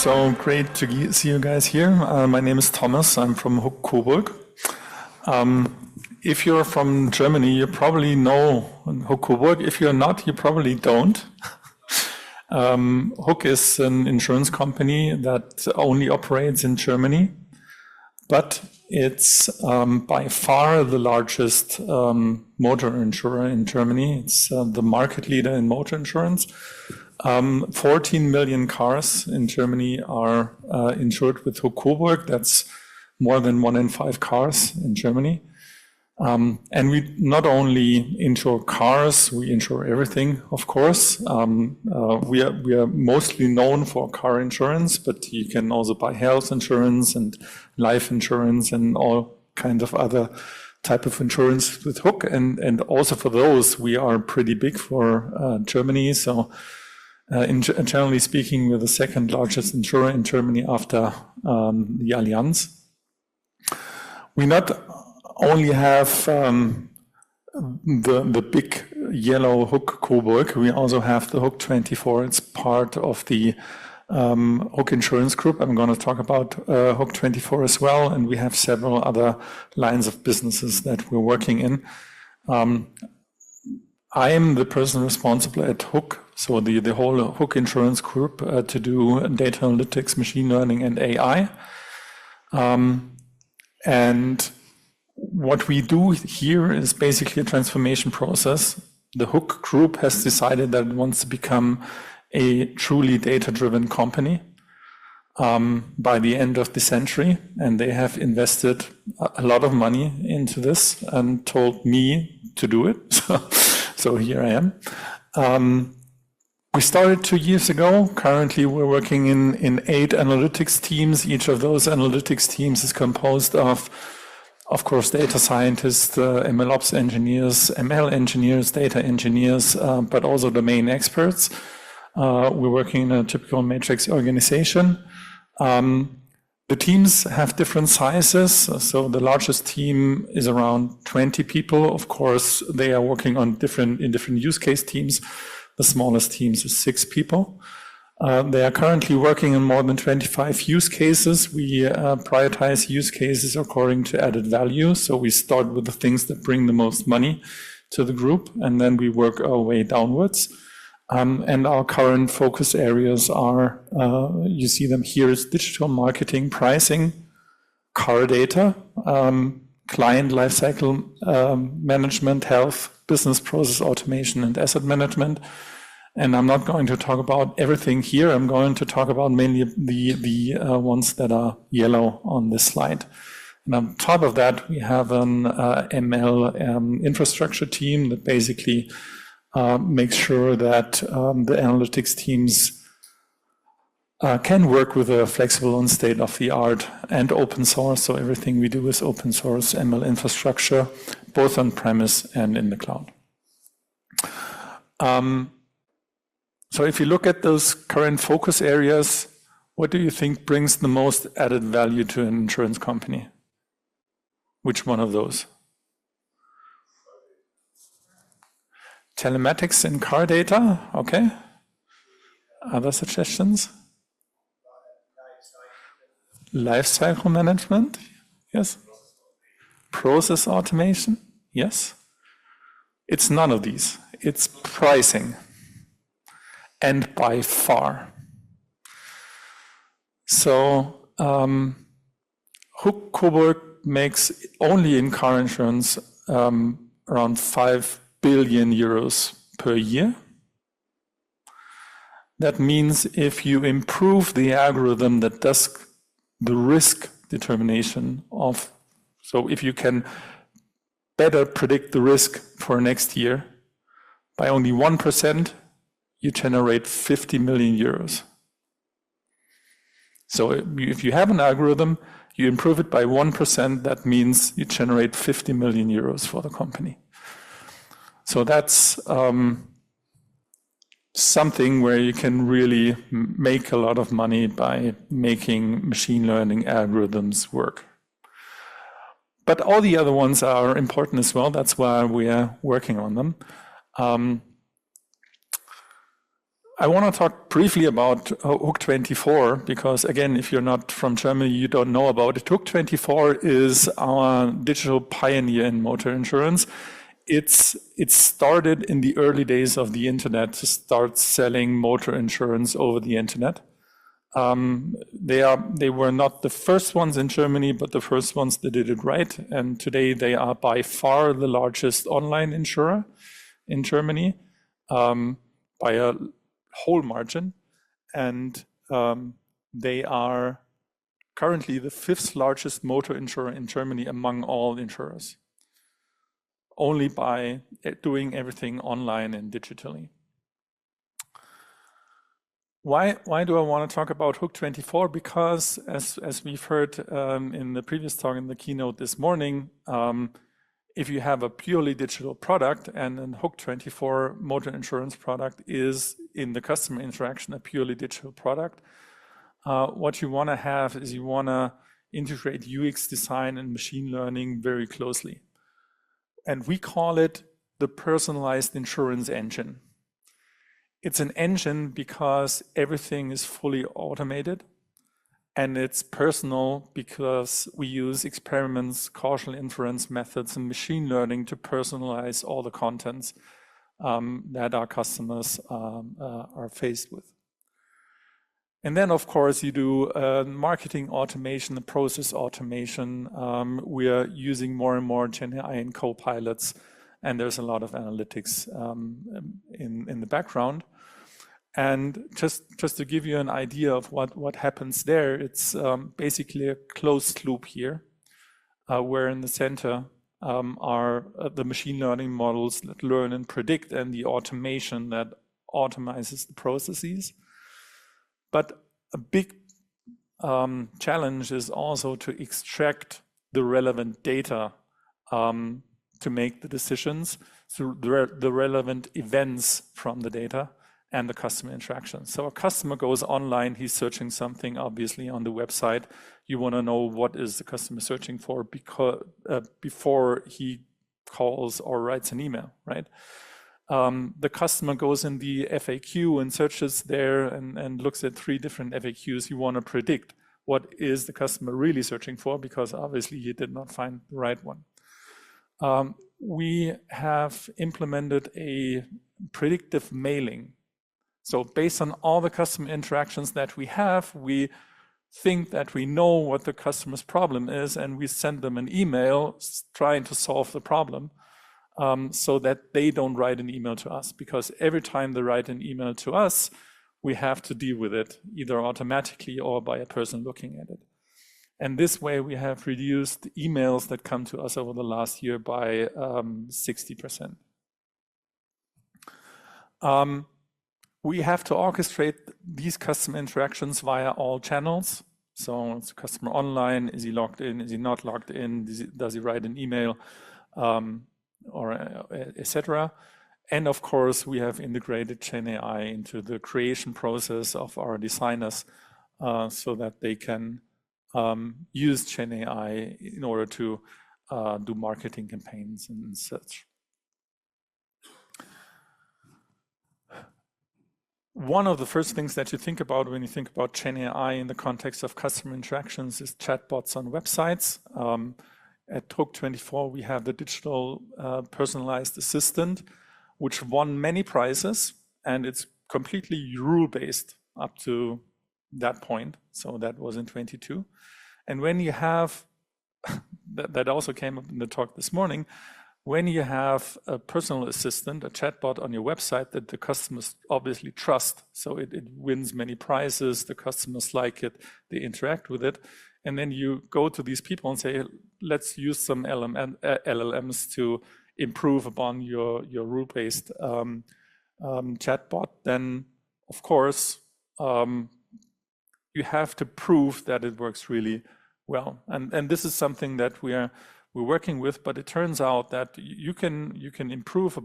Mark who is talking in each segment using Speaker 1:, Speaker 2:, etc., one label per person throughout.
Speaker 1: So great to see you guys here. My name is Thomas. I'm from HUK-COBURG. If you're from Germany, you probably know HUK-COBURG. If you're not, you probably don't. HUK is an insurance company that only operates in Germany, but it's by far the largest motor insurer in Germany. It's the market leader in motor insurance. 14 million cars in Germany are insured with HUK-COBURG. That's more than 1 in 5 cars in Germany. And we not only insure cars, we insure everything, of course. We are mostly known for car insurance, but you can also buy health insurance and life insurance and all kinds of other type of insurance with HUK. And also for those, we are pretty big for Germany. So generally speaking, we're the second largest insurer in Germany after the Allianz. We not only have the big yellow HUK-COBURG, we also have the HUK-24. It's part of the HUK Insurance Group. I'm going to talk about HUK-24 as well, and we have several other lines of businesses that we're working in. I am the person responsible at HUK, so the whole HUK Insurance Group, to do data analytics, machine learning, and AI. And what we do here is basically a transformation process. The HUK Group has decided that it wants to become a truly data-driven company by the end of the century, and they have invested a lot of money into this and told me to do it. So here I am. We started 2 years ago. Currently, we're working in 8 analytics teams. Each of those analytics teams is composed of course, data scientists, MLOps engineers, ML engineers, data engineers, but also domain experts. We're working in a typical matrix organization. The teams have different sizes. So the largest team is around 20 people. Of course, they are working on different use case teams. The smallest teams is 6 people. They are currently working on more than 25 use cases. We prioritize use cases according to added value. So we start with the things that bring the most money to the group, and then we work our way downwards. And our current focus areas are, you see them here, is digital marketing, pricing, car data, client lifecycle management, health, business process automation, and asset management. And I'm not going to talk about everything here. I'm going to talk about mainly the ones that are yellow on this slide. And on top of that, we have an ML infrastructure team that basically makes sure that the analytics teams can work with a flexible and state-of-the-art and open source. So everything we do is open source ML infrastructure, both on-premise and in the cloud. So if you look at those current focus areas, what do you think brings the most added value to an insurance company? Which one of those? Telematics and car data, okay. Other suggestions? Lifecycle management, yes. Process automation, yes. It's none of these, it's pricing. And by far. So HUK-COBURG makes only in car insurance around 5 billion euros per year. That means if you improve the algorithm that does the risk determination of, so if you can better predict the risk for next year by only 1%, you generate 50 million euros. So if you have an algorithm, you improve it by 1%, that means you generate 50 million euros for the company. So that's something where you can really make a lot of money by making machine learning algorithms work. But all the other ones are important as well. That's why we are working on them. I want to talk briefly about HUK-24 because, again, if you're not from Germany, you don't know about it. HUK-24 is our digital pioneer in motor insurance. It started in the early days of the internet to start selling motor insurance over the internet. They were not the first ones in Germany, but the first ones that did it right. And today they are by far the largest online insurer in Germany by a whole margin. And they are currently the 5th largest motor insurer in Germany among all insurers, only by doing everything online and digitally. Why do I want to talk about HUK-24? Because as we've heard in the previous talk in the keynote this morning, if you have a purely digital product and an HUK-24 motor insurance product is in the customer interaction a purely digital product, what you want to have is you want to integrate UX design and machine learning very closely. And we call it the personalized insurance engine. It's an engine because everything is fully automated, and it's personal because we use experiments, causal inference methods, and machine learning to personalize all the contents that our customers are faced with. And then, of course, you do marketing automation, the process automation. We are using more and more GenAI and co-pilots, and there's a lot of analytics in the background. And just to give you an idea of what happens there, it's basically a closed loop here, where in the center are the machine learning models that learn and predict, and the automation that automizes the processes. But a big challenge is also to extract the relevant data to make the decisions through the relevant events from the data and the customer interaction. So a customer goes online, he's searching something, obviously on the website. You want to know what is the customer searching for before he calls or writes an email, right? The customer goes in the FAQ and searches there and looks at 3 different FAQs. You want to predict what is the customer really searching for, because obviously he did not find the right one. We have implemented a predictive mailing. So based on all the customer interactions that we have, we think that we know what the customer's problem is, and we send them an email trying to solve the problem. So that they don't write an email to us, because every time they write an email to us, we have to deal with it either automatically or by a person looking at it. And this way we have reduced emails that come to us over the last year by 60%. We have to orchestrate these customer interactions via all channels. So it's customer online, is he logged in, is he not logged in, does he write an email? Or etc. And of course, we have integrated GenAI into the creation process of our designers so that they can use GenAI in order to do marketing campaigns and such. One of the first things that you think about when you think about GenAI in the context of customer interactions is chatbots on websites. At HUK-24, we have the digital personalized assistant, which won many prizes, and it's completely rule-based up to that point. So that was in 22. And when you have, that also came up in the talk this morning, when you have a personal assistant, a chatbot on your website that the customers obviously trust, so it wins many prizes, the customers like it, they interact with it, and then you go to these people and say, let's use some LLMs to improve upon your rule-based chatbot, then of course you have to prove that it works really well. And this is something that we're working with, but it turns out that you can improve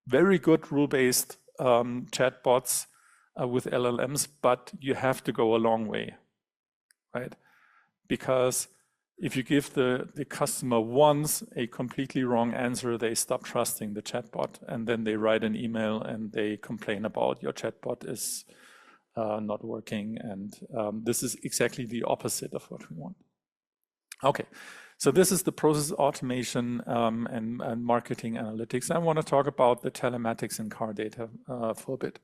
Speaker 1: very good rule-based chatbots with LLMs, but you have to go a long way, right? Because if you give the customer once a completely wrong answer, they stop trusting the chatbot, and then they write an email and they complain about your chatbot is not working. And this is exactly the opposite of what we want. Okay, so this is the process automation and marketing analytics. I want to talk about the telematics and car data for a bit.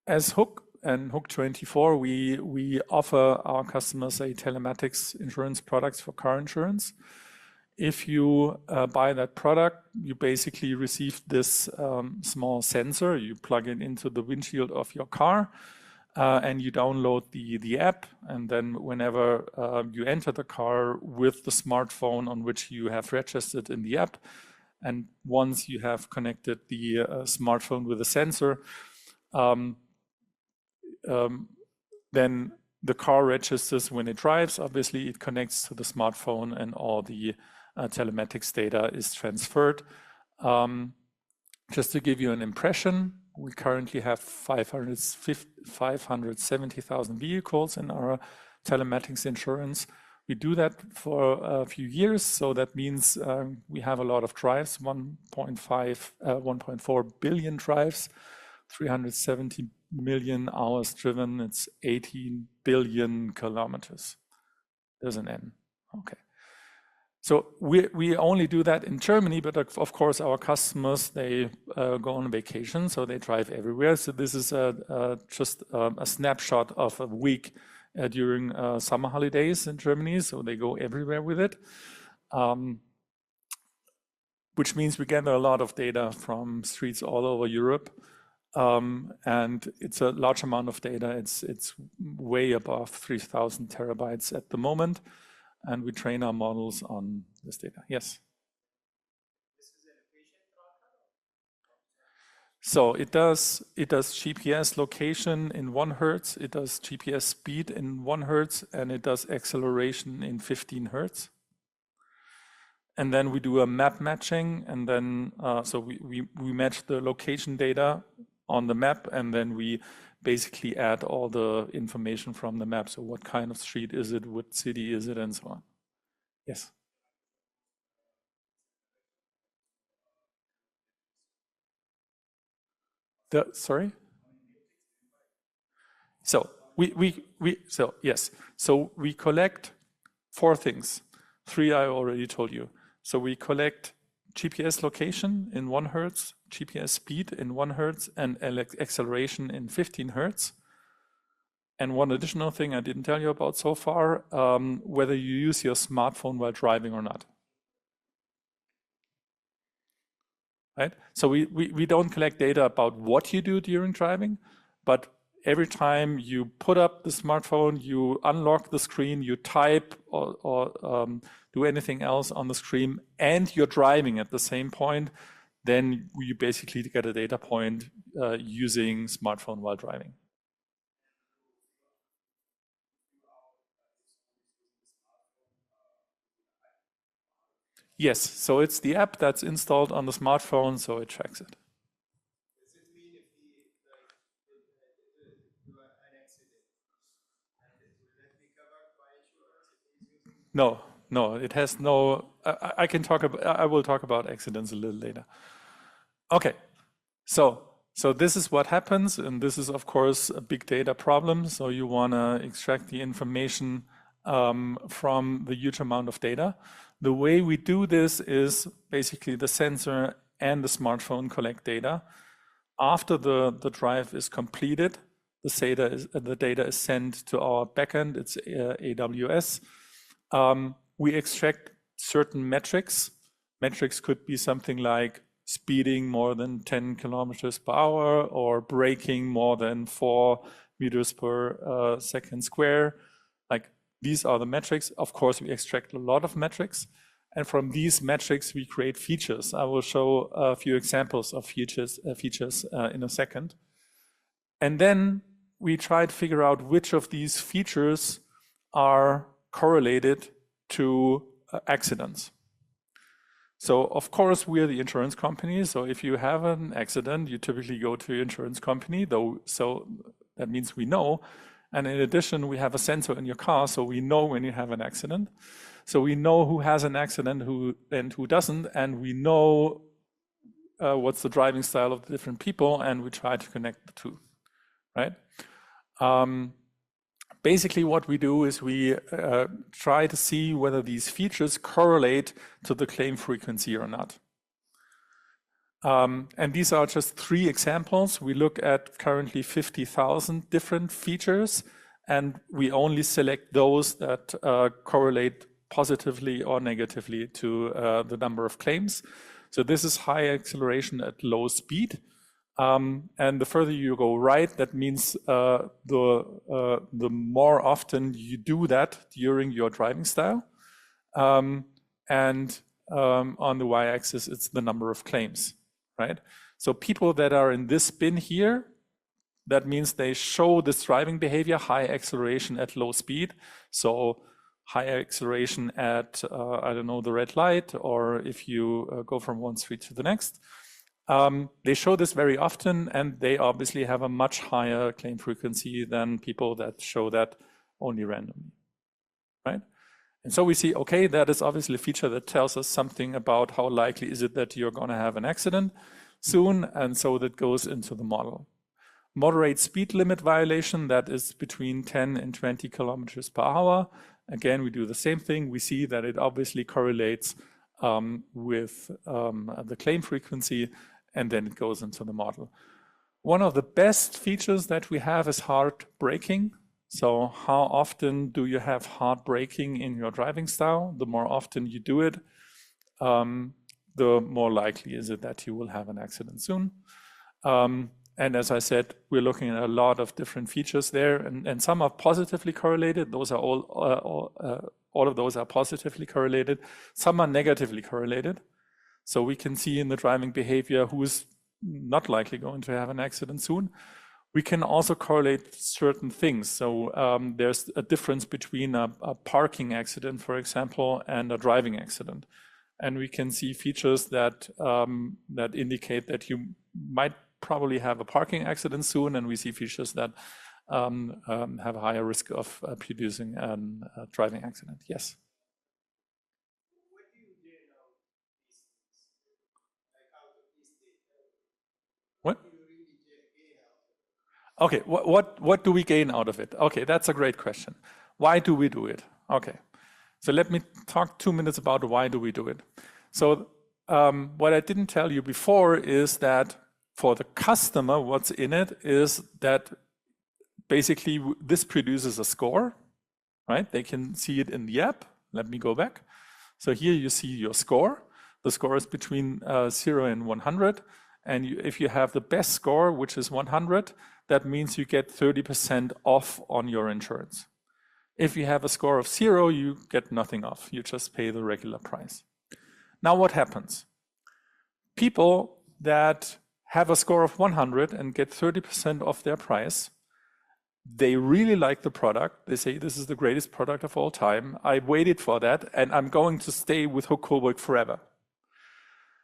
Speaker 1: As HUK and HUK-24, we offer our customers a telematics insurance products for car insurance. If you buy that product, you basically receive this small sensor. You plug it into the windshield of your car, and you download the app. And then whenever you enter the car with the smartphone on which you have registered in the app, and once you have connected the smartphone with a sensor, then the car registers when it drives. Obviously, it connects to the smartphone and all the telematics data is transferred. Just to give you an impression, we currently have 570,000 vehicles in our telematics insurance. We do that for a few years, so that means we have a lot of drives, 1.4 billion drives, 370 million hours driven. It's 18 billion kilometers. There's an N. Okay. So we only do that in Germany, but of course our customers, they go on vacation, so they drive everywhere. So this is just a snapshot of a week during summer holidays in Germany. So they go everywhere with it, which means we gather a lot of data from streets all over Europe. And it's a large amount of data. It's way above 3,000 terabytes at the moment. And we train our models on this data. Yes? This is an efficient product? So it does GPS location in 1 Hertz, it does GPS speed in 1 Hertz, and it does acceleration in 15 Hertz. And then we do a map matching, and then so we match the location data on the map, and then we basically add all the information from the map. So what kind of street is it, what city is it, and so on. Yes? Sorry? So yes. So we collect 4 things. 3 I already told you. So we collect GPS location in 1 Hertz, GPS speed in 1 Hertz, and acceleration in 15 Hertz. And one additional thing I didn't tell you about so far, whether you use your smartphone while driving or not. Right? So we don't collect data about what you do during driving, but every time you put up the smartphone, you unlock the screen, you type or do anything else on the screen, and you're driving at the same point, then you basically get a data point using smartphone while driving. Yes, so it's the app that's installed on the smartphone, so it tracks it. Does it mean if you have an accident, and will that be covered by insurance if he's using? No, it has no. I will talk about accidents a little later. Okay, so this is what happens, and this is of course a big data problem. So you want to extract the information from the huge amount of data. The way we do this is basically the sensor and the smartphone collect data. After the drive is completed, the data is sent to our backend. It's AWS. We extract certain metrics. Metrics could be something like speeding more than 10 kilometers per hour or braking more than 4 meters per second square. Like, these are the metrics. Of course, we extract a lot of metrics. And from these metrics, we create features. I will show a few examples of features in a second. And then we try to figure out which of these features are correlated to accidents. So of course, we are the insurance company. So if you have an accident, you typically go to your insurance company, though. So that means we know And in addition, we have a sensor in your car, so we know when you have an accident. So we know who has an accident and who doesn't, and we know what's the driving style of the different people, and we try to connect the two, right? Basically, what we do is we try to see whether these features correlate to the claim frequency or not. And these are just 3 examples. We look at currently 50,000 different features, and we only select those that correlate positively or negatively to the number of claims. So this is high acceleration at low speed. And the further you go right, that means the more often you do that during your driving style. And on the y-axis, it's the number of claims, right? So people that are in this bin here, that means they show this driving behavior, high acceleration at low speed. So high acceleration at, I don't know, the red light, or if you go from one street to the next. They show this very often, and they obviously have a much higher claim frequency than people that show that only randomly, right? And so we see, okay, that is obviously a feature that tells us something about how likely is it that you're going to have an accident soon, and so that goes into the model. Moderate speed limit violation, that is between 10 and 20 kilometers per hour. Again, we do the same thing. We see that it obviously correlates with the claim frequency, and then it goes into the model. One of the best features that we have is hard braking. So how often do you have hard braking in your driving style? The more often you do it, the more likely is it that you will have an accident soon. And as I said, we're looking at a lot of different features there, and some are positively correlated. Those are all of those are positively correlated. Some are negatively correlated. So we can see in the driving behavior who is not likely going to have an accident soon. We can also correlate certain things. So there's a difference between a parking accident, for example, and a driving accident. And we can see features that, that indicate that you might probably have a parking accident soon, and we see features that have a higher risk of producing a driving accident. Yes?
Speaker 2: What do you gain out of these things? Like out of this data?
Speaker 1: What?
Speaker 2: Do you really gain out of it?
Speaker 1: Okay, what do we gain out of it? Okay, that's a great question. Why do we do it? Okay, so let me talk 2 minutes about why do we do it. So what I didn't tell you before is that for the customer, what's in it is that basically this produces a score, right? They can see it in the app. Let me go back. So here you see your score. The score is between 0 and 100. And if you have the best score, which is 100, that means you get 30% off on your insurance. If you have a score of 0, you get nothing off. You just pay the regular price. Now what happens? People that have a score of 100 and get 30% off their price, they really like the product. They say, this is the greatest product of all time. I waited for that, and I'm going to stay with HUK-COBURG forever.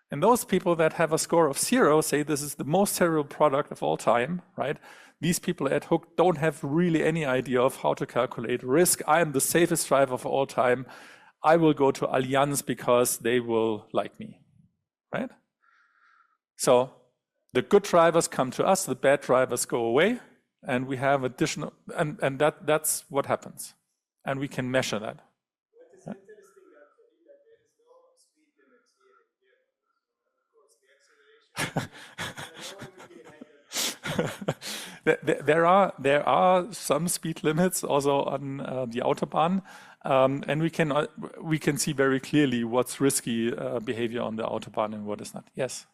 Speaker 1: And those people that have a score of 0 say, this is the most terrible product of all time, right? These people at HUK don't have really any idea of how to calculate risk. I am the safest driver of all time. I will go to Allianz because they will like me, right? So the good drivers come to us, the bad drivers go away, and we have additional, and that's what happens. And we can measure that.
Speaker 2: What is interesting actually that there is no speed limits here in Germany. Of course, the acceleration.
Speaker 1: There are some speed limits also on the Autobahn, and we can see very clearly what's risky behavior on the Autobahn and what is not. Yes.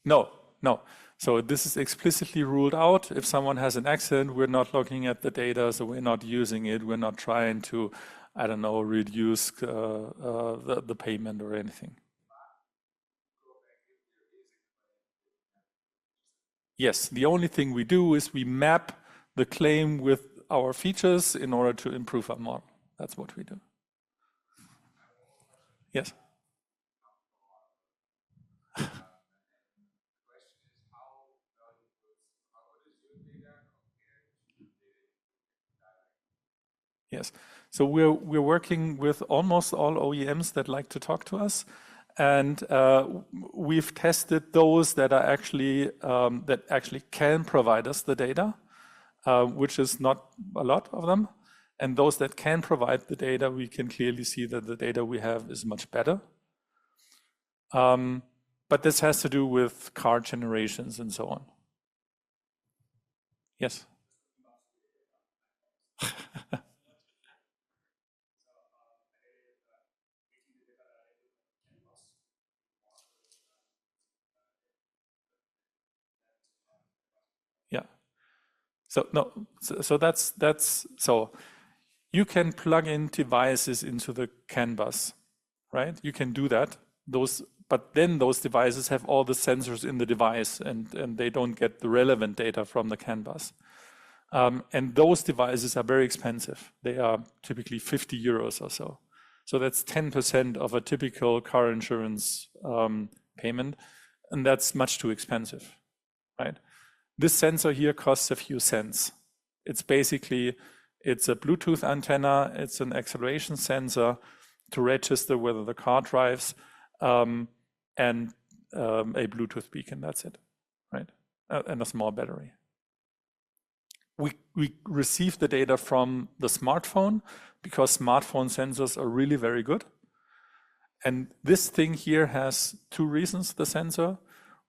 Speaker 1: No, no. So this is explicitly ruled out. If someone has an accident, we're not looking at the data, so we're not using it. We're not trying to, I don't know, reduce the payment or anything. Yes, the only thing we do is we map the claim with our features in order to improve our model. That's what we do. Yes? Yes. So we're working with almost all OEMs that like to talk to us, and we've tested those that are actually that actually can provide us the data, which is not a lot of them. And those that can provide the data, we can clearly see that the data we have is much better. But this has to do with car generations and so on. Yes. Yeah. So no, so that's so you can plug in devices into the CAN bus, right? You can do that. But then those devices have all the sensors in the device, and they don't get the relevant data from the CAN bus. And those devices are very expensive. They are typically 50 euros or so. So that's 10% of a typical car insurance payment, and that's much too expensive, right? This sensor here costs a few cents. It's basically, it's a Bluetooth antenna, it's an acceleration sensor to register whether the car drives, and a Bluetooth beacon, that's it, right? And a small battery. We receive the data from the smartphone because smartphone sensors are really very good. And this thing here has two reasons, the sensor.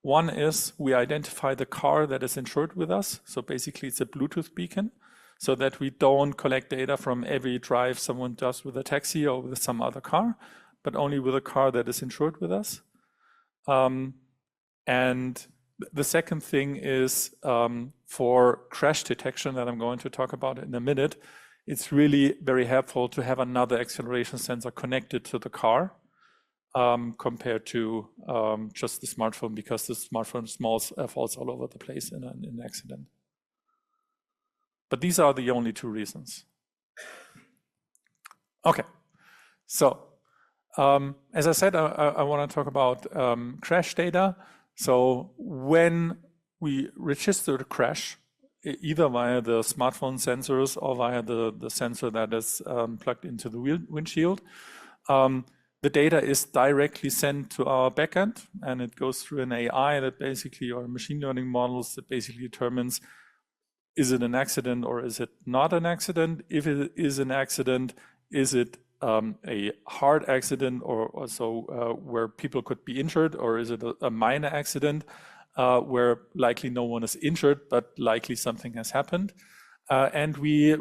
Speaker 1: One is we identify the car that is insured with us. So basically it's a Bluetooth beacon so that we don't collect data from every drive someone does with a taxi or with some other car, but only with a car that is insured with us. And the second thing is for crash detection that I'm going to talk about in a minute. It's really very helpful to have another acceleration sensor connected to the car compared to just the smartphone, because the smartphone falls all over the place in an accident. But these are the only two reasons. Okay, so as I said, I want to talk about crash data. So when we register the crash, either via the smartphone sensors or via the sensor that is plugged into the windshield, the data is directly sent to our backend, and it goes through an AI that basically, or machine learning models that basically determines, is it an accident or is it not an accident? If it is an accident, is it a hard accident or so where people could be injured, or is it a minor accident where likely no one is injured, but likely something has happened? And we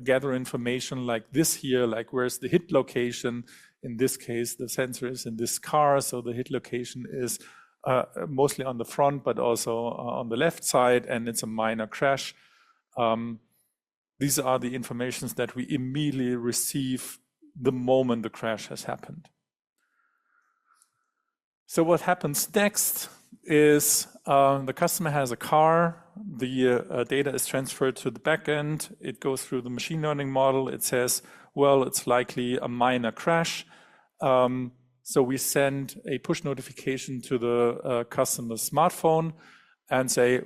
Speaker 1: gather information like this here, like where's the hit location. In this case, the sensor is in this car, so the hit location is mostly on the front, but also on the left side, and it's a minor crash. These are the informations that we immediately receive the moment the crash has happened. So what happens next is the customer has a car, the data is transferred to the backend, it goes through the machine learning model, it says, well, it's likely a minor crash. So we send a push notification to the customer's smartphone and say,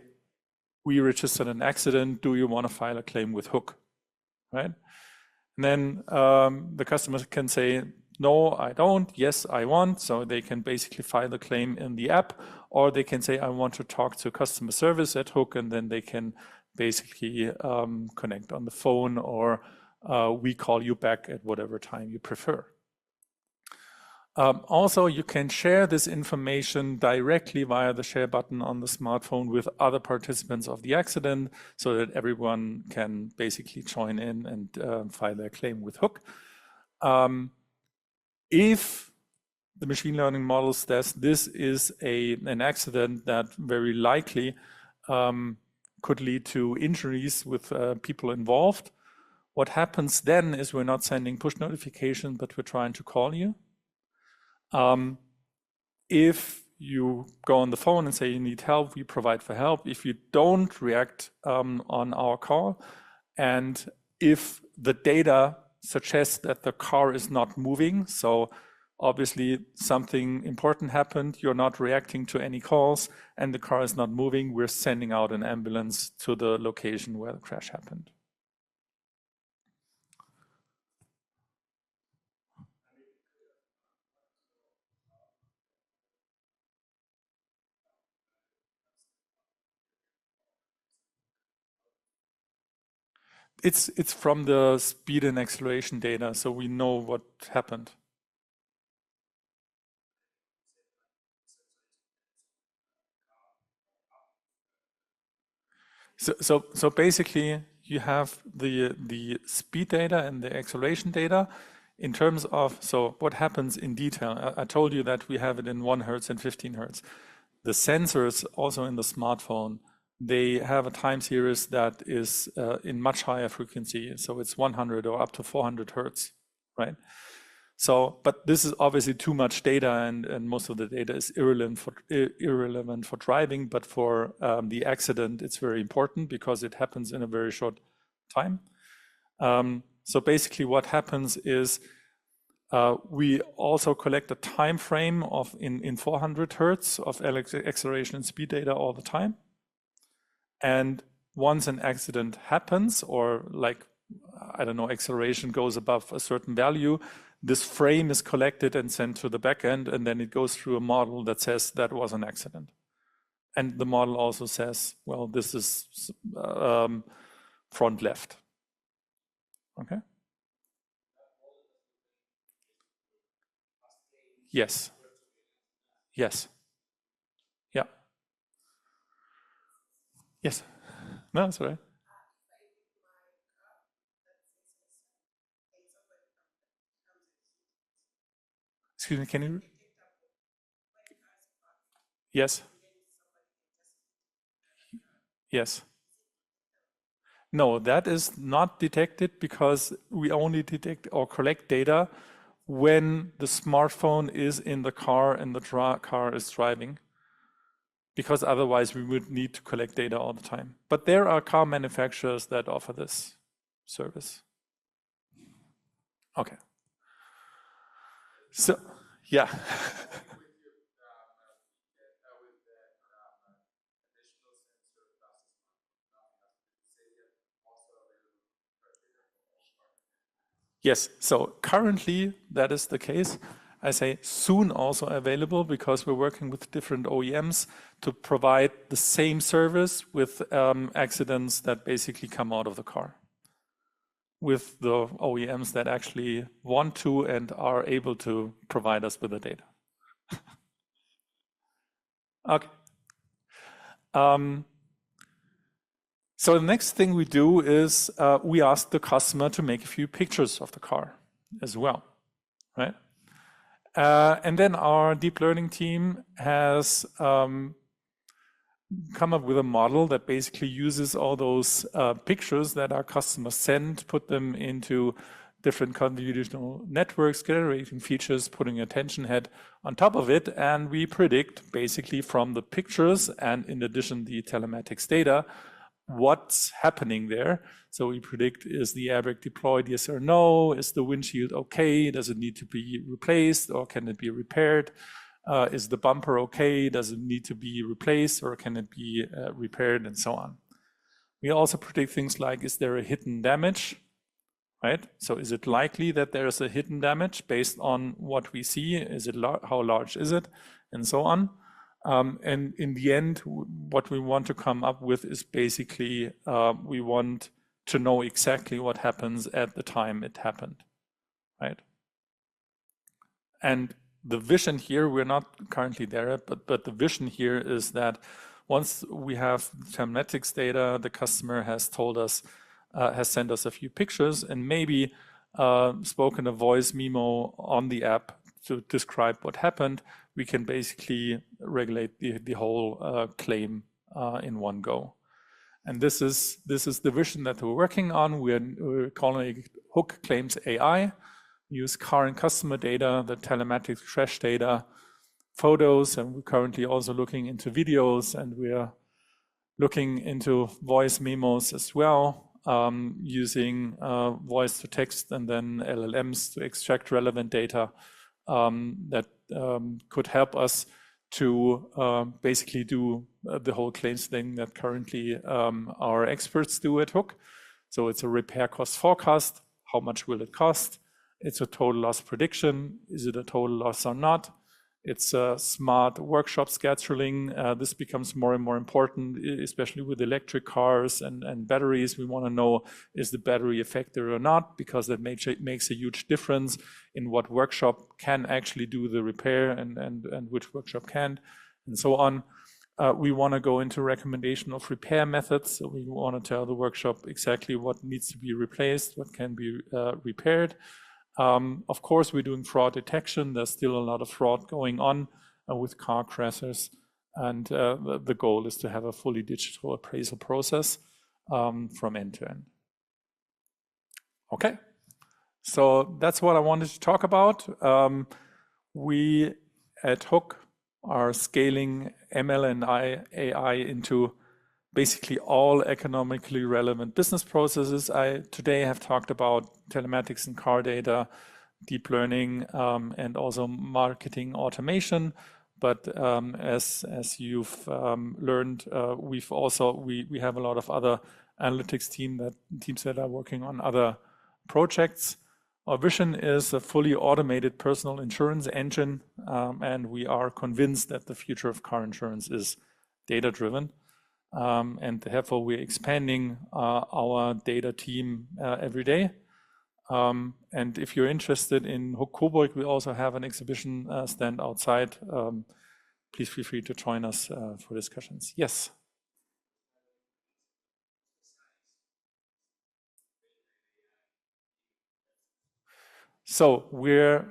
Speaker 1: we registered an accident, do you want to file a claim with HUK, right? And then the customer can say, no, I don't, yes, I want. So they can basically file the claim in the app, or they can say, I want to talk to customer service at HUK, and then they can basically connect on the phone, or we call you back at whatever time you prefer. Also, you can share this information directly via the share button on the smartphone with other participants of the accident, so that everyone can basically join in and file their claim with HUK. If the machine learning model says this is an accident that very likely could lead to injuries with people involved, what happens then is we're not sending push notification, but we're trying to call you. If you go on the phone and say you need help, we provide for help. If you don't react on our call, and if the data suggests that the car is not moving, so obviously something important happened, you're not reacting to any calls, and the car is not moving, we're sending out an ambulance to the location where the crash happened. It's from the speed and acceleration data, so we know what happened. So basically, you have the speed data and the acceleration data in terms of, so what happens in detail. I told you that we have it in 1 hertz and 15 hertz. The sensors also in the smartphone, they have a time series that is in much higher frequency. So it's 100 or up to 400 hertz, right? So, but this is obviously too much data, and most of the data is irrelevant for driving, but for the accident, it's very important because it happens in a very short time. So basically what happens is we also collect a time frame of in 400 hertz of acceleration and speed data all the time. And once an accident happens, or like, I don't know, acceleration goes above a certain value, this frame is collected and sent to the backend, and then it goes through a model that says that was an accident. And the model also says, well, this is front left. Okay? Yes. Yes. Yeah. Yes. No, that's all right. Excuse me, can you? Yes. Yes. No, that is not detected because we only detect or collect data when the smartphone is in the car and the car is driving, because otherwise we would need to collect data all the time. But there are car manufacturers that offer this service. Okay. So, yeah. Yes, so currently that is the case. I say soon also available because we're working with different OEMs to provide the same service with accidents that basically come out of the car, with the OEMs that actually want to and are able to provide us with the data. Okay. So the next thing we do is we ask the customer to make a few pictures of the car as well, right? And then our deep learning team has come up with a model that basically uses all those pictures that our customers send, put them into different convolutional networks, generating features, putting a attention head on top of it, and we predict basically from the pictures and in addition the telematics data what's happening there. So we predict, is the airbag deployed, yes or no? Is the windshield okay? Does it need to be replaced or can it be repaired? Is the bumper okay? Does it need to be replaced or can it be repaired, and so on. We also predict things like, is there a hidden damage, right? So is it likely that there is a hidden damage based on what we see? Is it how large is it? And so on. And in the end, what we want to come up with is basically we want to know exactly what happens at the time it happened, right? And the vision here, we're not currently there, but the vision here is that once we have telematics data, the customer has told us, has sent us a few pictures and maybe spoken a voice memo on the app to describe what happened, we can basically regulate the whole claim in one go. And this is the vision that we're working on. We're calling it HUK Claims AI. Use car and customer data, the telematics crash data, photos, and we're currently also looking into videos, and we're looking into voice memos as well, using voice to text and then LLMs to extract relevant data that could help us to basically do the whole claims thing that currently our experts do at HUK. So it's a repair cost forecast. How much will it cost? It's a total loss prediction. Is it a total loss or not? It's smart workshop scheduling. This becomes more and more important, especially with electric cars and batteries. We want to know, is the battery affected or not, because that makes a huge difference in what workshop can actually do the repair and which workshop can't, and so on. We want to go into recommendation of repair methods. So we want to tell the workshop exactly what needs to be replaced, what can be repaired. Of course, we're doing fraud detection. There's still a lot of fraud going on with car crashes. And the goal is to have a fully digital appraisal process from end to end. Okay, so that's what I wanted to talk about. We at HUK are scaling ML and AI into basically all economically relevant business processes. I today have talked about telematics and car data, deep learning, and also marketing automation. But as you've learned, we have a lot of other analytics teams that are working on other projects. Our vision is a fully automated personal insurance engine, and we are convinced that the future of car insurance is data-driven. And therefore, we're expanding our data team every day. And if you're interested in HUK-COBURG, we also have an exhibition stand outside. Please feel free to join us for discussions. Yes. So we're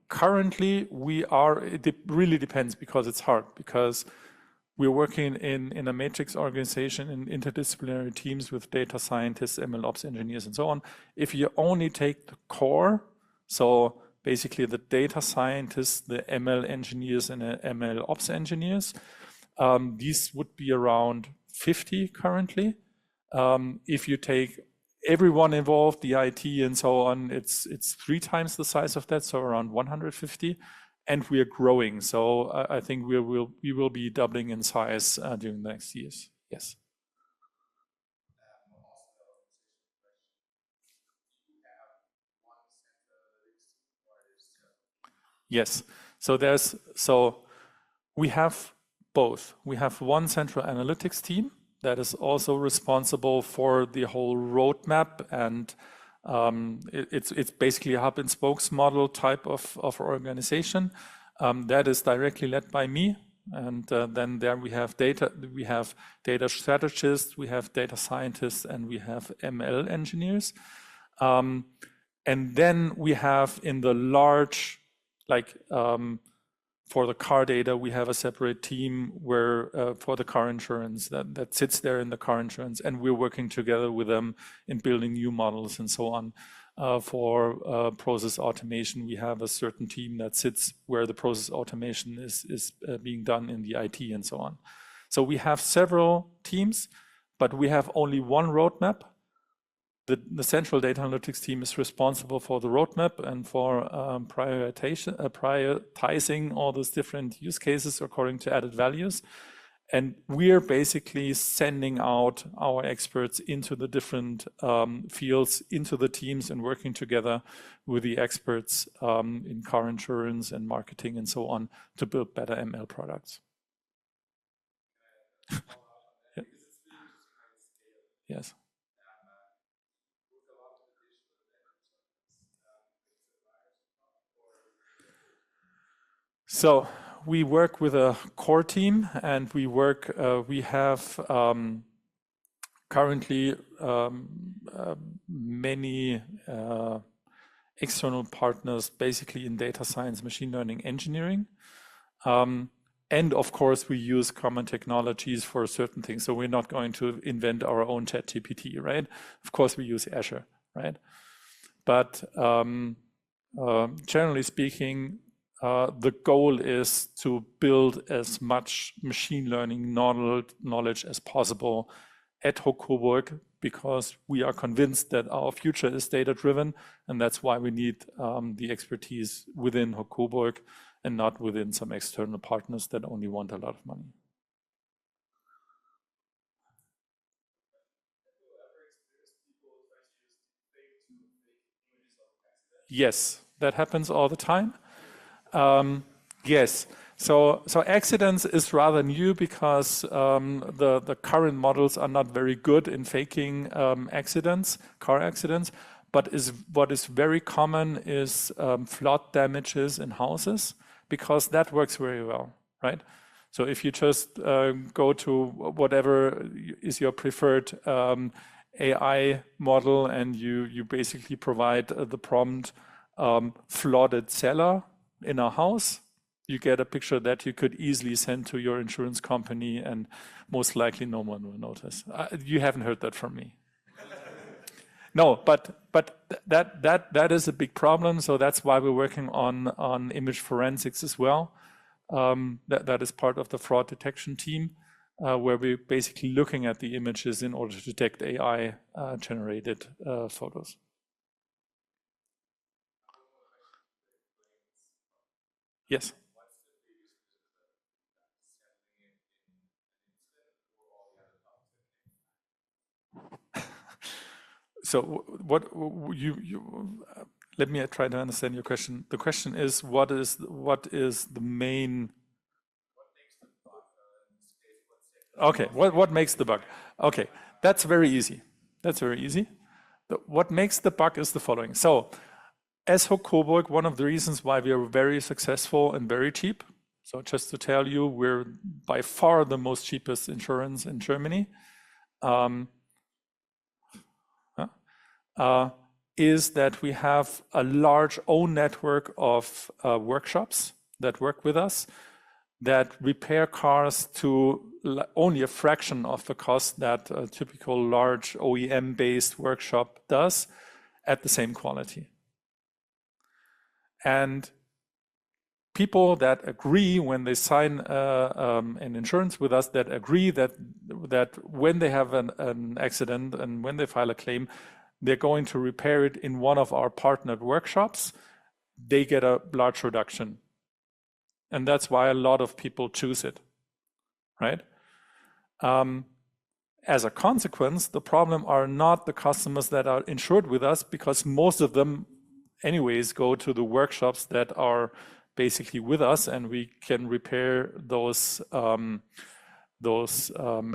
Speaker 1: currently it really depends, because it's hard, because we're working in a matrix organization in interdisciplinary teams with data scientists, ML ops engineers, and so on. If you only take the core, so basically the data scientists, the ML engineers, and the ML ops engineers, these would be around 50 currently. If you take everyone involved, the IT and so on, it's 3 times the size of that, so around 150. And we are growing, so I think we will be doubling in size during the next years. Yes. Yes. So we have both. We have one central analytics team that is also responsible for the whole roadmap, and it's basically a hub and spokes model type of organization that is directly led by me. And then there we have data strategists, we have data scientists, and we have ML engineers. And then we have in the large, for the car data, we have a separate team where for the car insurance that sits there in the car insurance, and we're working together with them in building new models and so on. For process automation, we have a certain team that sits where the process automation is being done in the IT and so on. So we have several teams, but we have only one roadmap. The central data analytics team is responsible for the roadmap and for prioritizing all those different use cases according to added values. And we're basically sending out our experts into the different fields, into the teams, and working together with the experts in car insurance and marketing and so on to build better ML products. Yes. So we work with a core team, and we have currently many external partners, basically in data science, machine learning, engineering. And of course, we use common technologies for certain things. So we're not going to invent our own ChatGPT, right? Of course, we use Azure, right? But generally speaking, the goal is to build as much machine learning knowledge as possible at HUK-COBURG, because we are convinced that our future is data-driven, and that's why we need the expertise within HUK-COBURG and not within some external partners that only want a lot of money. Yes, that happens all the time. Yes. So accidents is rather new because the current models are not very good in faking accidents, car accidents. But what is very common is flood damages in houses, because that works very well, right? So if you just go to whatever is your preferred AI model, and you basically provide the prompt flooded cellar in a house, you get a picture that you could easily send to your insurance company, and most likely no one will notice. You haven't heard that from me. No, but that is a big problem. So that's why we're working on image forensics as well. That is part of the fraud detection team, where we're basically looking at the images in order to detect AI generated photos. Yes. So what let me try to understand your question. The question is, what is the main? Okay, what makes the bug? Okay, that's very easy. That's very easy. What makes the bug is the following. So as HUK-COBURG, one of the reasons why we are very successful and very cheap, so just to tell you, we're by far the most cheapest insurance in Germany, is that we have a large own network of workshops that work with us, that repair cars to only a fraction of the cost that a typical large OEM-based workshop does, at the same quality. And people that agree, when they sign an insurance with us, that agree that when they have an accident and when they file a claim, they're going to repair it in one of our partnered workshops, they get a large reduction. And that's why a lot of people choose it, right? As a consequence, the problem are not the customers that are insured with us, because most of them anyways go to the workshops that are basically with us, and we can repair those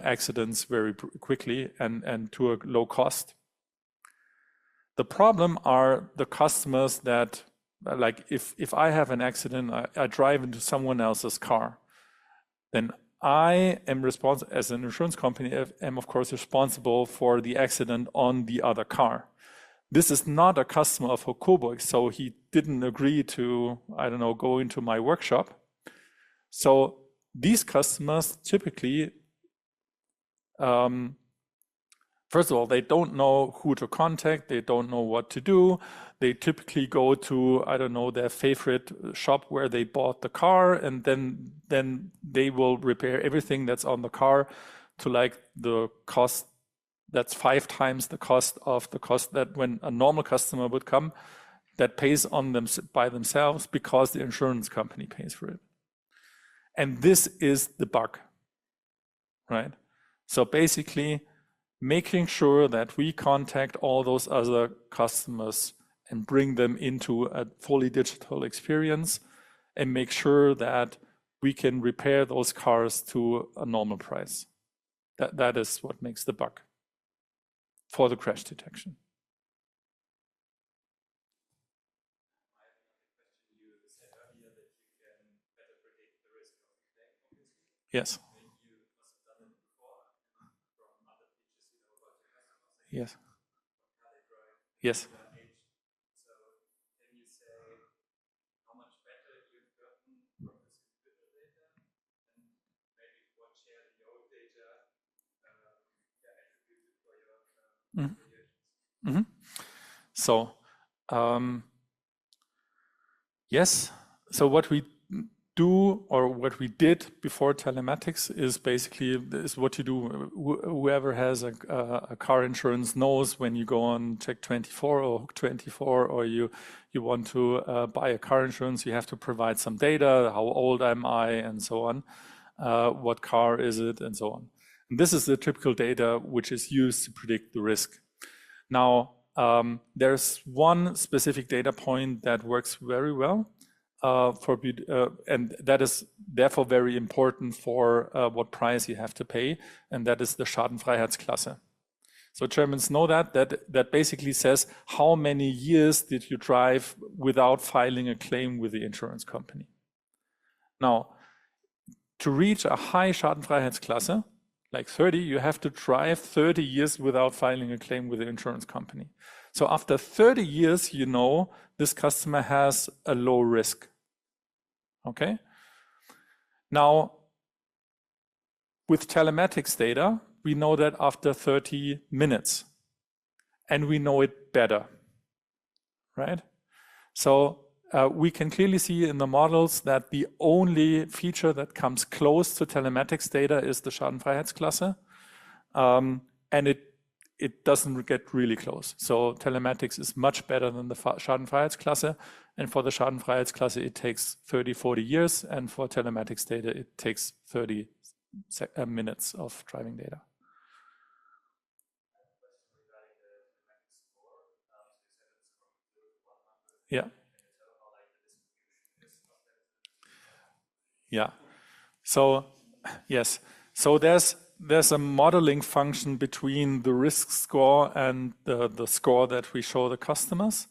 Speaker 1: accidents very quickly and to a low cost. The problem are the customers that, like, if I have an accident, I drive into someone else's car, then I am responsible, as an insurance company, am of course responsible for the accident on the other car. This is not a customer of HUK-COBURG, so he didn't agree to, I don't know, go into my workshop. So these customers typically, first of all, they don't know who to contact, they don't know what to do. They typically go to, I don't know, their favorite shop where they bought the car, and then they will repair everything that's on the car to like the cost that's 5 times the cost that when a normal customer would come, that pays on them by themselves, because the insurance company pays for it. And this is the bug, right? So basically, making sure that we contact all those other customers and bring them into a fully digital experience, and make sure that we can repair those cars to a normal price. That is what makes the bug for the crash detection. Yes. Yes. Yes. Mm-hmm. So, yes. So what we do, or what we did before telematics, is basically what you do. Whoever has a car insurance knows, when you go on Check24 or HUK-24, or you want to buy a car insurance, you have to provide some data. How old am I, and so on. What car is it, and so on. And this is the typical data which is used to predict the risk. Now, there's one specific data point that works very well. and that is therefore very important for what price you have to pay, and that is the Schadenfreiheitsklasse. So Germans know that basically says how many years did you drive without filing a claim with the insurance company. Now, to reach a high Schadenfreiheitsklasse, like 30, you have to drive 30 years without filing a claim with the insurance company. So after 30 years, you know this customer has a low risk. Okay? Now, with telematics data, we know that after 30 minutes, and we know it better, right? So we can clearly see in the models that the only feature that comes close to telematics data is the Schadenfreiheitsklasse, and it doesn't get really close. So telematics is much better than the Schadenfreiheitsklasse, and for the Schadenfreiheitsklasse it takes 30, 40 years, and for telematics data it takes 30 minutes of driving data. Yeah. Yeah. So yes. So there's a modeling function between the risk score and the score that we show the customers,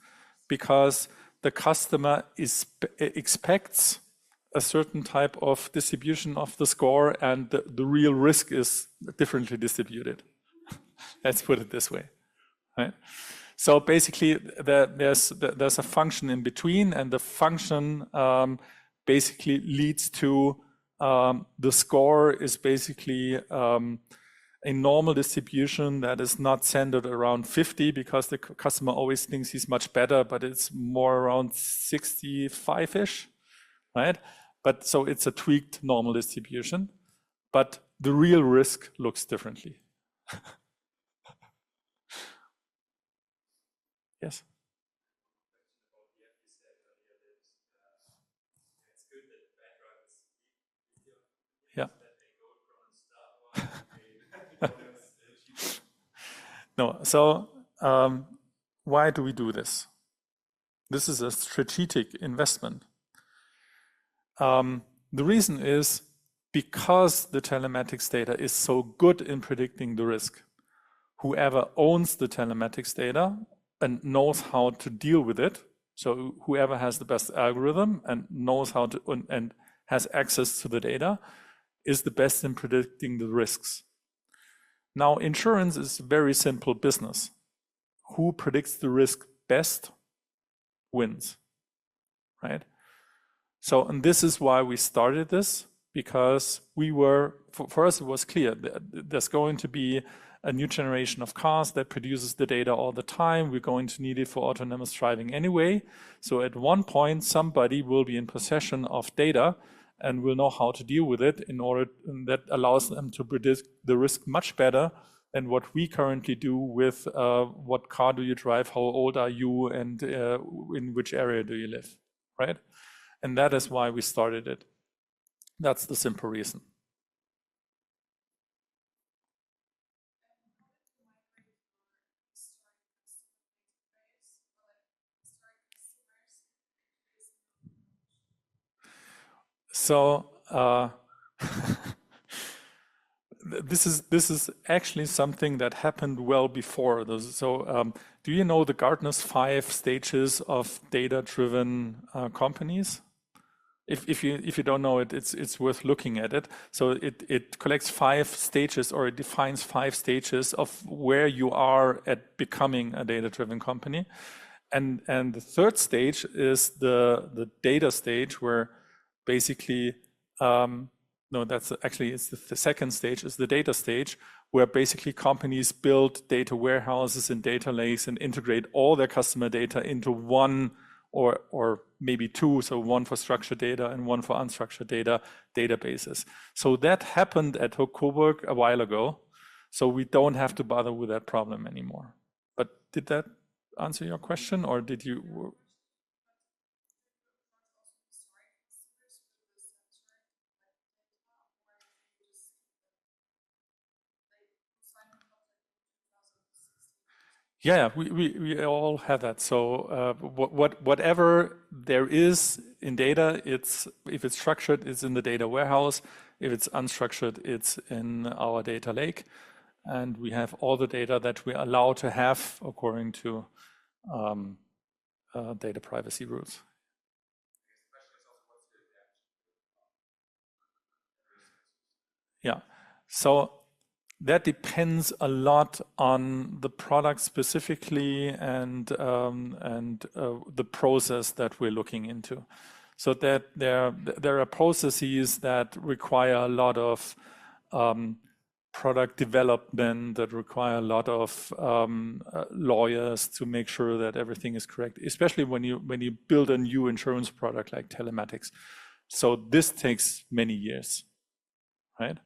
Speaker 1: because the customer expects a certain type of distribution of the score, and the real risk is differently distributed. Let's put it this way, right? So basically, there's a function in between, and the function basically leads to the score is basically a normal distribution that is not centered around 50, because the customer always thinks he's much better, but it's more around 65-ish, right? But so it's a tweaked normal distribution, but the real risk looks differently. Yes. Yeah. No, so why do we do this? This is a strategic investment. The reason is because the telematics data is so good in predicting the risk. Whoever owns the telematics data and knows how to deal with it, so whoever has the best algorithm and knows how to and has access to the data, is the best in predicting the risks. Now, insurance is a very simple business. Who predicts the risk best wins, right? So, and this is why we started this, because we were, for us, it was clear that there's going to be a new generation of cars that produces the data all the time. We're going to need it for autonomous driving anyway. So at one point, somebody will be in possession of data and will know how to deal with it and that allows them to predict the risk much better than what we currently do with what car do you drive, how old are you, and in which area do you live, right? And that is why we started it. That's the simple reason. So this is actually something that happened well before. So do you know the Gartner's 5 stages of data-driven companies? If you don't know it, it's worth looking at it. So it collects 5 stages, or it defines 5 stages of where you are at becoming a data-driven company. And the third stage is the data stage, where basically no, that's actually, it's the second stage is the data stage, where basically companies build data warehouses and data lakes and integrate all their customer data into one or maybe two, so one for structured data and one for unstructured data databases. So that happened at HUK-COBURG a while ago, so we don't have to bother with that problem anymore. But did that answer your question, or did you? Yeah, we all have that. So whatever there is in data, if it's structured, it's in the data warehouse. If it's unstructured, it's in our data lake. And we have all the data that we're allowed to have according to data privacy rules. Yeah. So that depends a lot on the product specifically and the process that we're looking into. So that there are processes that require a lot of product development, that require a lot of lawyers to make sure that everything is correct, especially when you build a new insurance product like telematics. So this takes many years, right?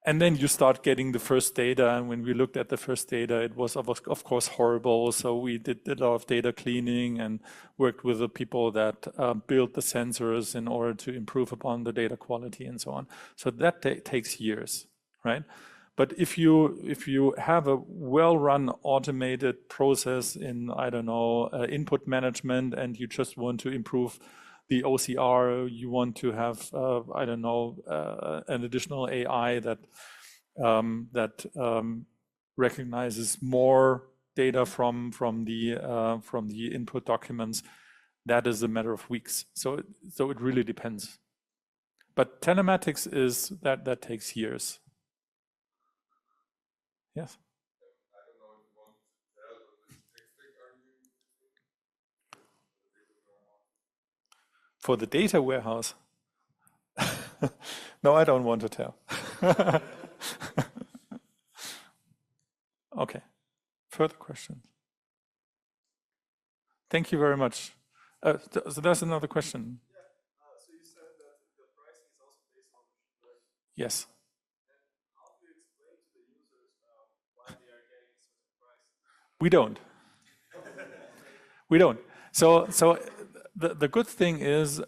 Speaker 1: And then you start getting the first data. And when we looked at the first data, it was of course horrible. So we did a lot of data cleaning and worked with the people that built the sensors in order to improve upon the data quality and so on. So that takes years, right? But if you have a well-run automated process in, I don't know, input management, and you just want to improve the OCR, you want to have, I don't know, an additional AI that recognizes more data from the input documents. That is a matter of weeks. So it really depends. But telematics is that takes years. Yes. For the data warehouse? No, I don't want to tell. Okay. Further questions? Thank you very much. So there's another question.
Speaker 2: Yeah. So you said that the pricing is also based on machine learning.
Speaker 1: Yes.
Speaker 2: And how do you explain to the users why they are getting a certain price?
Speaker 1: We don't. We don't. So the good thing is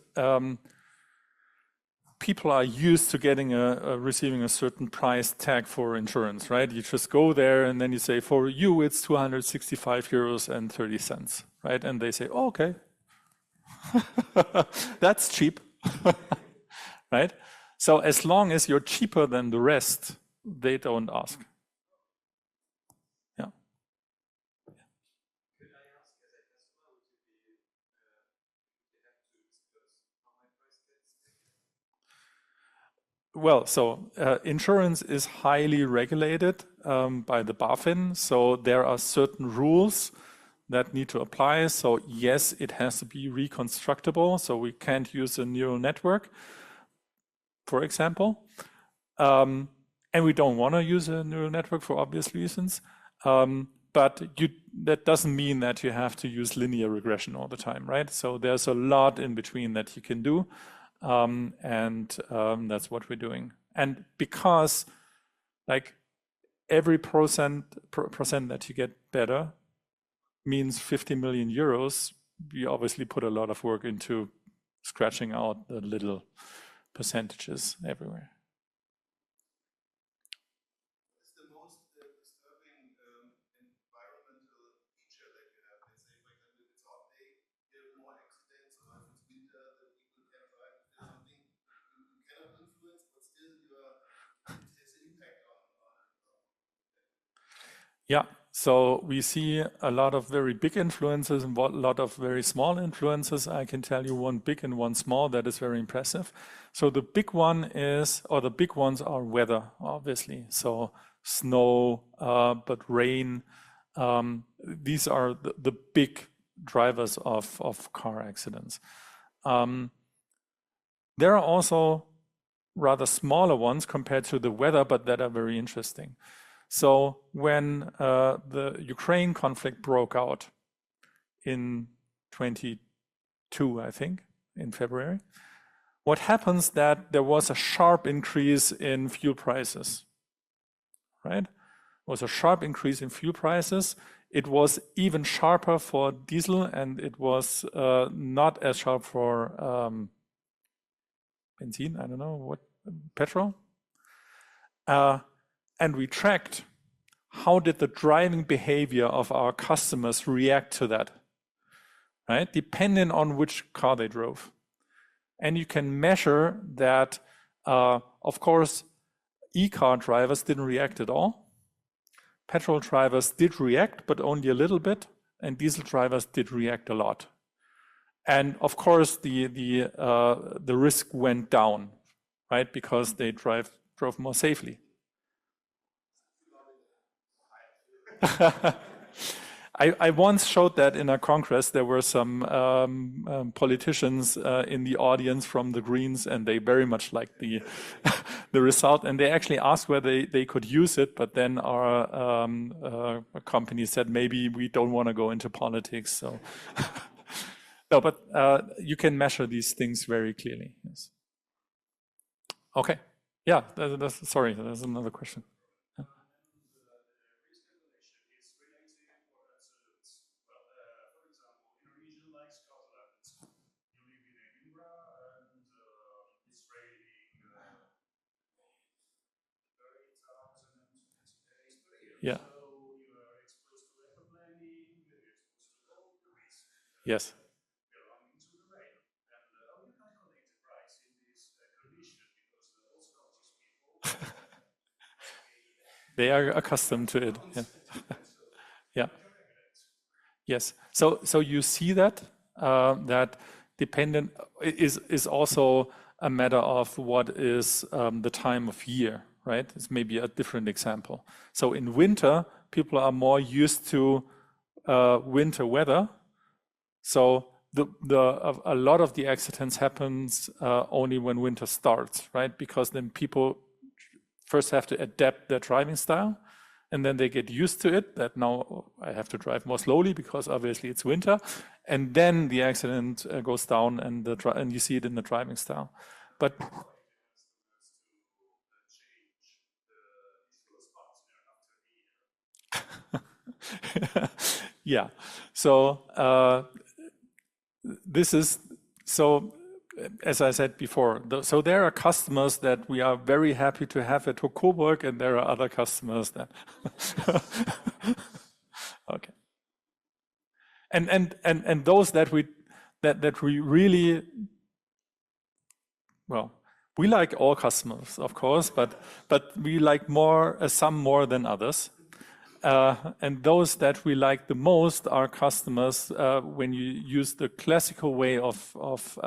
Speaker 1: people are used to getting receiving a certain price tag for insurance, right? You just go there and then you say, for you, it's 265 euros and 30 cents, right? And they say, oh, okay, that's cheap, right? So as long as you're cheaper than the rest, they don't ask. Yeah.
Speaker 2: Could I ask as a customer, would you have to disclose how my price gets?
Speaker 1: Well, so insurance is highly regulated by the BaFin. So there are certain rules that need to apply. So yes, it has to be reconstructible. So we can't use a neural network, for example. And we don't want to use a neural network for obvious reasons. But that doesn't mean that you have to use linear regression all the time, right? So there's a lot in between that you can do. That's what we're doing. And because like every percent that you get better means 50 million euros, we obviously put a lot of work into scratching out the little percentages everywhere.
Speaker 2: What is the most disturbing environmental feature that you have? Let's say, for example, if it's hot day, you have more accidents, or if it's winter, the people can't drive. If there's something you cannot influence, but still it has an impact on.
Speaker 1: Yeah, so we see a lot of very big influences and a lot of very small influences. I can tell you one big and one small that is very impressive. So the big one is, or the big ones are weather, obviously. So snow, but rain. These are the big drivers of car accidents. There are also rather smaller ones compared to the weather, but that are very interesting. So when the Ukraine conflict broke out in 22, I think, in February, what happens that there was a sharp increase in fuel prices, right? There was a sharp increase in fuel prices. It was even sharper for diesel, and it was not as sharp for benzene, I don't know, what, petrol. And we tracked how did the driving behavior of our customers react to that, right? Depending on which car they drove. And you can measure that, of course, e-car drivers didn't react at all. Petrol drivers did react, but only a little bit, and diesel drivers did react a lot. And of course, the risk went down, right? Because they drove more safely. I once showed that in a congress. There were some politicians in the audience from the Greens, and they very much liked the the result. And they actually asked whether they could use it, but then our company said maybe we don't want to go into politics. So no, but you can measure these things very clearly. Yes. Okay. Yeah. Sorry, there's another question. Yeah. Yes. They are accustomed to it. Yeah. Yeah. Yes. So you see that that dependent is also a matter of what is the time of year, right? It's maybe a different example. So in winter, people are more used to winter weather. So a lot of the accidents happens only when winter starts, right? Because then people first have to adapt their driving style, and then they get used to it, that now I have to drive more slowly because obviously it's winter. And then the accident goes down, and you see it in the driving style. But yeah, so this is so. As I said before, so there are customers that we are very happy to have at HUK-COBURG, and there are other customers that okay, and those that we really, well, we like all customers, of course, but we like some more than others. And those that we like the most are customers when you use the classical way of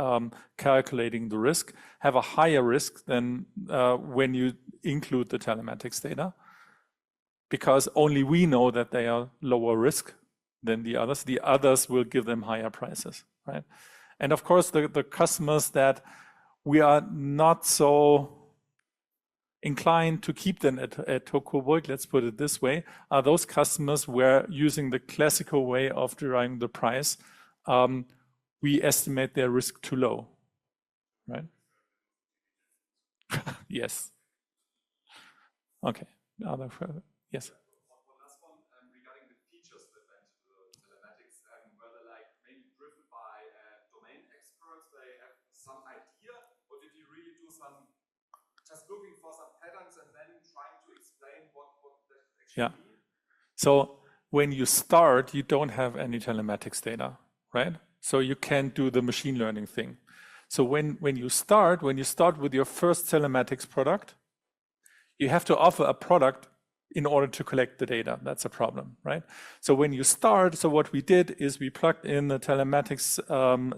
Speaker 1: calculating the risk, have a higher risk than when you include the telematics data, because only we know that they are lower risk than the others. The others will give them higher prices, right? And of course, the customers that we are not so inclined to keep them at HUK-COBURG, let's put it this way, are those customers where using the classical way of deriving the price, we estimate their risk too low, right? Yes. Okay. Other further? Yes.
Speaker 3: One last one regarding the features that went to the telematics, were they like maybe driven by domain experts? They have some idea, or did you really do some just looking for some patterns and then trying to explain what that actually means?
Speaker 1: So when you start, you don't have any telematics data, right? So you can't do the machine learning thing. So when you start with your first telematics product, you have to offer a product in order to collect the data. That's a problem, right? So when you start, so what we did is we plugged in the telematics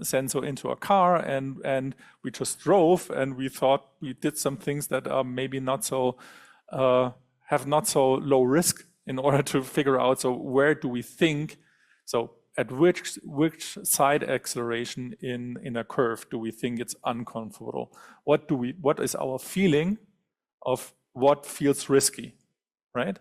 Speaker 1: sensor into a car, and we just drove, and we thought we did some things that are maybe not so have not so low risk, in order to figure out, so where do we think, so at which side acceleration in a curve do we think it's uncomfortable? What is our feeling of what feels risky? Right?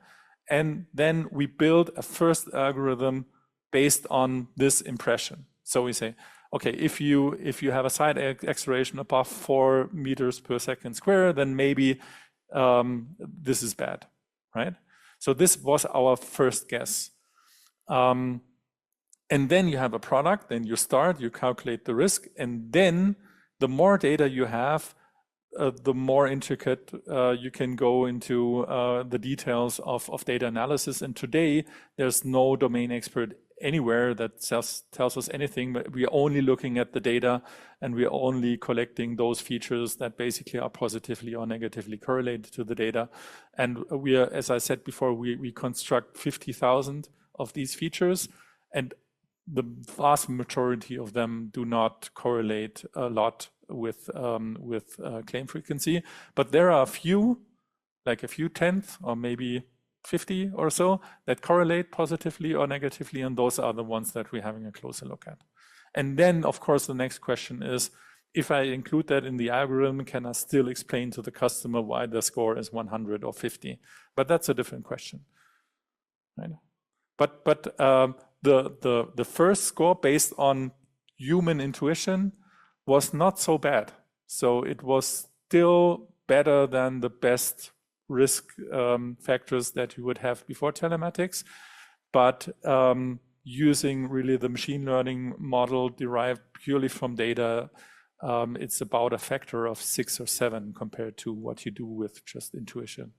Speaker 1: And then we build a first algorithm based on this impression. So we say, okay, if you have a side acceleration above 4 meters per second square, then maybe this is bad, right? So this was our first guess. And then you have a product, then you calculate the risk, and then the more data you have, the more intricate you can go into the details of data analysis. And today, there's no domain expert anywhere that tells us anything, but we are only looking at the data and we are only collecting those features that basically are positively or negatively correlated to the data. And we are, as I said before, we construct 50,000 of these features, and the vast majority of them do not correlate a lot with claim frequency. But there are a few, like a few tenths or maybe 50 or so, that correlate positively or negatively, and those are the ones that we're having a closer look at. And then, of course, the next question is, if I include that in the algorithm, can I still explain to the customer why the score is 100 or 50? But that's a different question, right? But the first score based on human intuition was not so bad. So it was still better than the best risk factors that you would have before telematics. But using really the machine learning model derived purely from data, it's about a factor of 6 or 7 compared to what you do with just intuition.